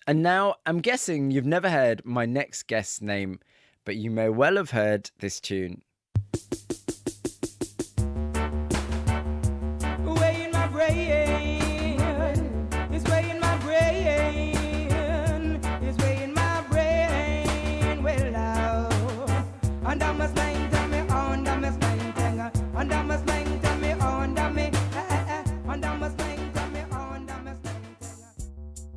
And now I'm guessing you've never heard my next guest's name, but you may well have heard this tune. Way in my brain, it's way in my brain, it's way in my brain. Well, now, under my slang, tell me, under my slang, tell me, under my slang, tell me, under me, under my slang, tell me, under my slang.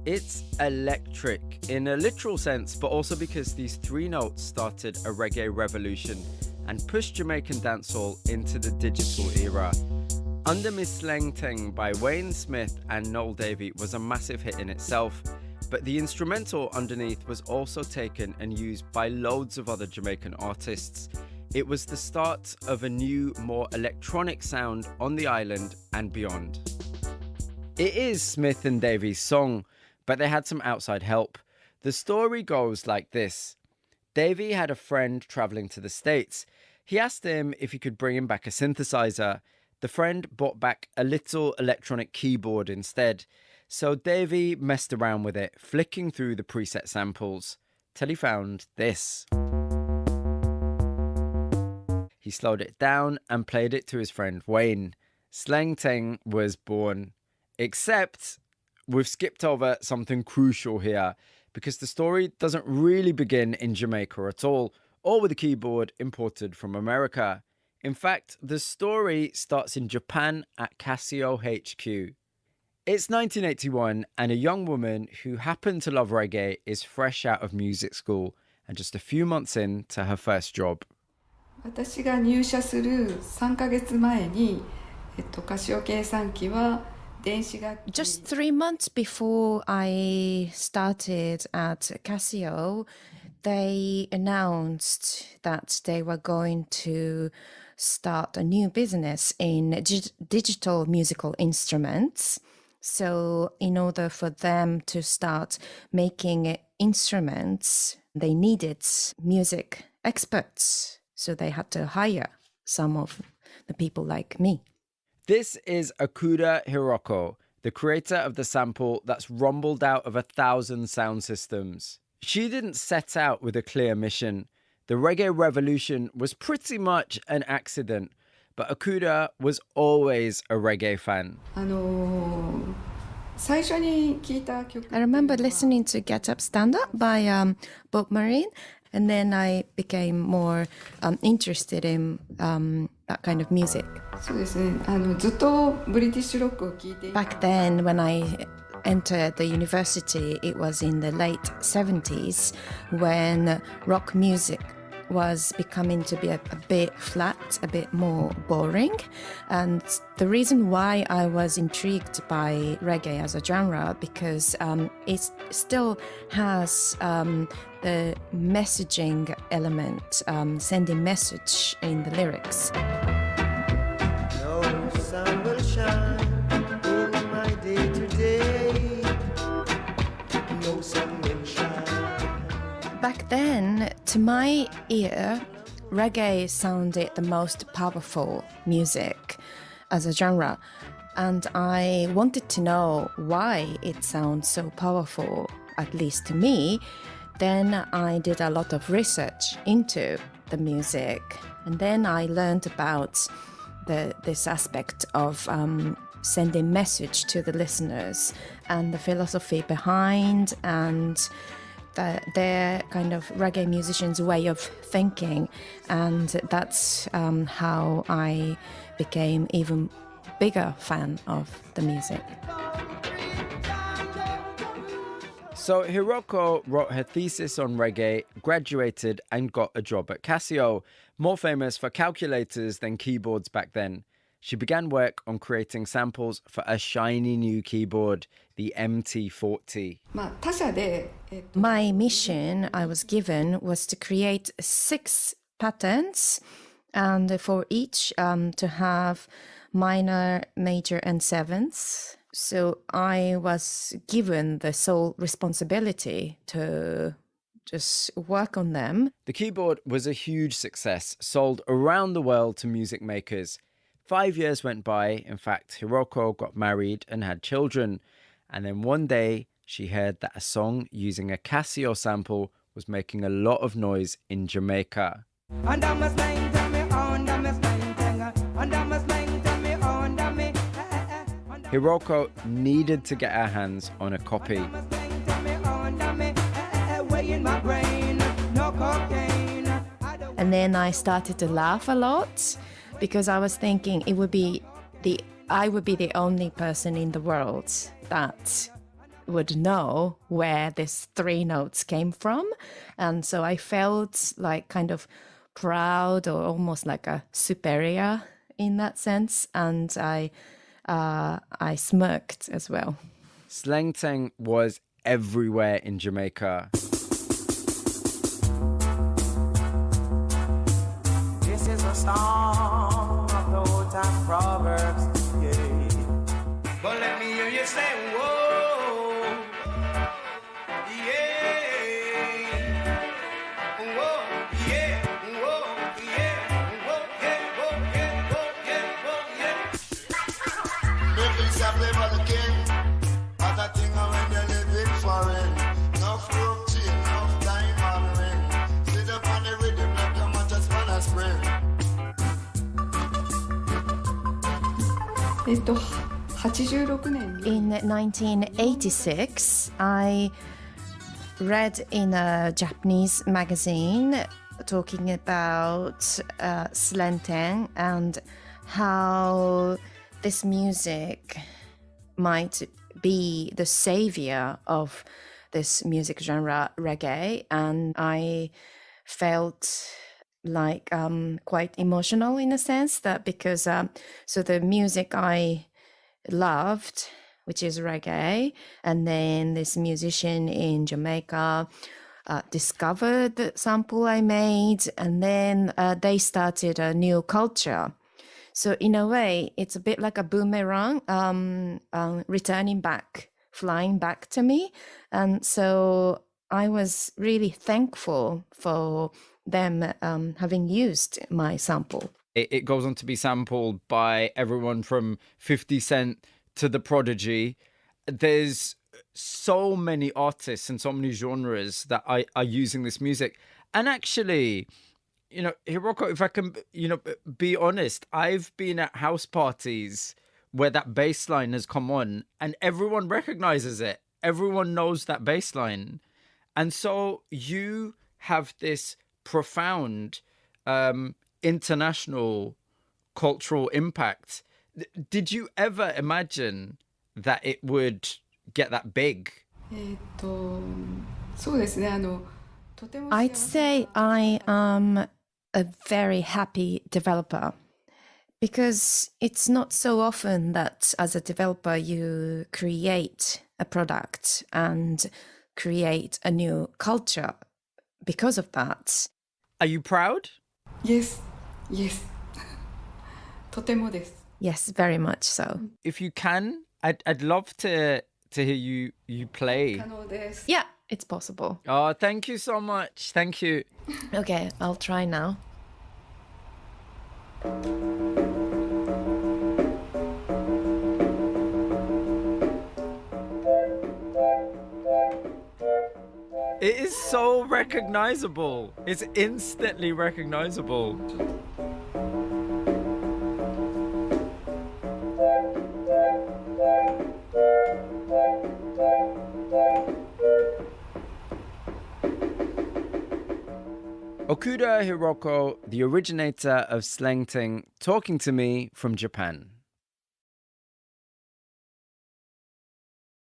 It's electric in a literal sense, but also because these three notes started a reggae revolution and pushed Jamaican dancehall into the digital era. Under Me Sleng Teng by Wayne Smith and Noel Davey was a massive hit in itself, but the instrumental underneath was also taken and used by loads of other Jamaican artists. It was the start of a new, more electronic sound on the island and beyond. It is Smith and Davey's song, but they had some outside help. The story goes like this. Davey had a friend travelling to the States. He asked him if he could bring him back a synthesizer. The friend brought back a little electronic keyboard instead. So Davey messed around with it, flicking through the preset samples, till he found this. He slowed it down and played it to his friend Wayne. Sleng Teng was born. Except we've skipped over something crucial here, because the story doesn't really begin in Jamaica at all, or with a keyboard imported from America. In fact, the story starts in Japan at Casio HQ. It's 1981, and a young woman who happened to love reggae is fresh out of music school and just a few months in to her first job. 私が入社する3ヶ月前に、カシオ計算機は Just 3 months before I started at Casio, they announced that they were going to start a new business in digital musical instruments. So in order for them to start making instruments, they needed music experts. So they had to hire some of the people like me. This is Okuda Hiroko, the creator of the sample that's rumbled out of 1,000 sound systems. She didn't set out with a clear mission. The reggae revolution was pretty much an accident, but Okuda was always a reggae fan. I remember listening to Get Up Stand Up by Bob Marine, and then I became more interested in that kind of music. Back then, when I entered the university, it was in the late 70s when rock music was becoming to be a bit flat, a bit more boring. And the reason why I was intrigued by reggae as a genre, because it still has the messaging element, sending message in the lyrics. No sun will shine in my day today. No sun will shine. Back then, to my ear, reggae sounded the most powerful music as a genre. And I wanted to know why it sounds so powerful, at least to me. Then I did a lot of research into the music. And then I learned about this aspect of sending message to the listeners and the philosophy behind and their kind of reggae musicians' way of thinking. And that's how I became even bigger fan of the music. So Hiroko wrote her thesis on reggae, graduated and got a job at Casio, more famous for calculators than keyboards back then. She began work on creating samples for a shiny new keyboard, the MT40. My mission I was given was to create 6 patterns, and for each to have minor, major, and sevenths. So I was given the sole responsibility to just work on them. The keyboard was a huge success, sold around the world to music makers. 5 years went by. In fact, Hiroko got married and had children. And then one day, she heard that a song using a Casio sample was making a lot of noise in Jamaica. Under my slang, tell me, under my slang, Teng. Under my slang, tell me, under me. Hiroko needed to get her hands on a copy. Under my slang, tell me, under me. Way in my brain, no cocaine. And then I started to laugh a lot because I was thinking I would be the only person in the world that would know where these three notes came from. And so I felt like kind of proud or almost like a superior in that sense. And I smirked as well. Sleng Teng was everywhere in Jamaica. This is a song of the old time proverbs, yeah. But let me hear you say, whoa, yeah, whoa, yeah, whoa, yeah, whoa, yeah, whoa, yeah, whoa, yeah, whoa, yeah. Making something for the king, but I think when you live in foreign, no fruit chain, no diamond ring. Sit up on the rhythm like you might just wanna spring. 86年に In 1986, I read in a Japanese magazine talking about Sleng Teng and how this music might be the savior of this music genre, reggae. And I felt like quite emotional in a sense that because so the music I loved, which is reggae, and then this musician in Jamaica discovered the sample I made, and then they started a new culture. So in a way, it's a bit like a boomerang returning back, flying back to me. And so I was really thankful for them having used my sample. It goes on to be sampled by everyone from 50 Cent to The Prodigy. There's so many artists and so many genres that are using this music. And actually, you know, Hiroko, if I can, be honest, I've been at house parties where that bass line has come on and everyone recognizes it. Everyone knows that bass line. And so you have this profound international cultural impact. Did you ever imagine that it would get that big? そうですね、とても幸 I'd せ say I am a very happy developer because it's not so often that as a developer you create a product and create a new culture because of that. Are you proud? Yes, yes とてもです Yes, very much so. If you can, I'd love to hear you play. 可能です Yeah, it's possible. Oh, thank you so much. Thank you. Okay, I'll try now. It is so recognizable. It's instantly recognizable. Okuda Hiroko, the originator of Sleng Teng, talking to me from Japan.